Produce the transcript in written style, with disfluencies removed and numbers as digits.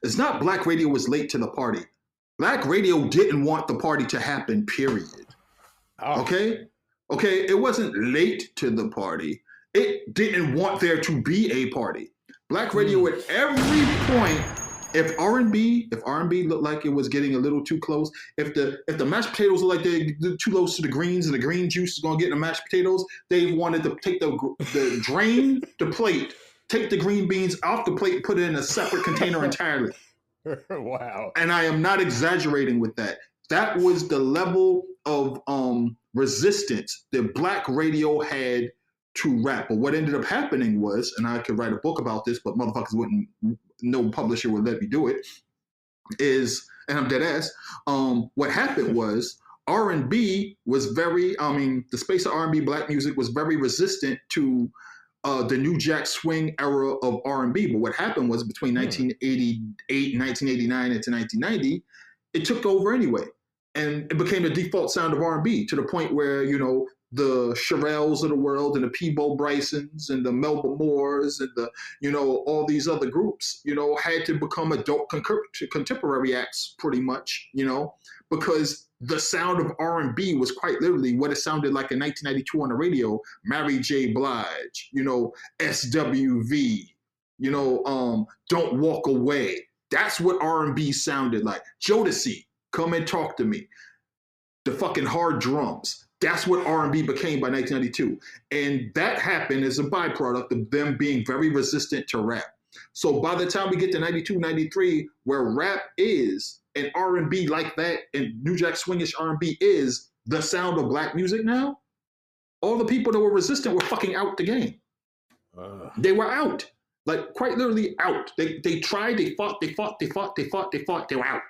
It's not black radio was late to the party. Black radio didn't want the party to happen, period. Oh. Okay? Okay, it wasn't late to the party. It didn't want there to be a party. Black radio at every point, if R&B looked like it was getting a little too close, if the mashed potatoes look like they're too close to the greens and the green juice is gonna get in the mashed potatoes, they wanted to take the drain the plate, take the green beans off the plate, and put it in a separate container entirely. Wow. And I am not exaggerating with that. That was the level of resistance that black radio had to rap. But what ended up happening was, and I could write a book about this, but motherfuckers wouldn't, no publisher would let me do it, is, and I'm dead ass, what happened was R&B was very, the space of R&B black music was very resistant to the New Jack Swing era of R&B. But what happened was between 1988 and 1989 into 1990, it took over anyway. And it became the default sound of R&B to the point where, you know, the Shirelles of the world and the Peabo Brysons and the Melba Moores and the, you know, all these other groups, you know, had to become adult contemporary acts pretty much, you know, because the sound of R&B was quite literally what it sounded like in 1992 on the radio. Mary J. Blige, you know, SWV, you know, Don't Walk Away. That's what R&B sounded like. Jodeci, Come and Talk to Me. The fucking hard drums. That's what R&B became by 1992. And that happened as a byproduct of them being very resistant to rap. So by the time we get to 92, 93, where rap is, and R&B like that, and New Jack Swingish R&B is the sound of black music now, all the people that were resistant were fucking out the game. They were out. Like, quite literally out. They tried, they fought, they were out.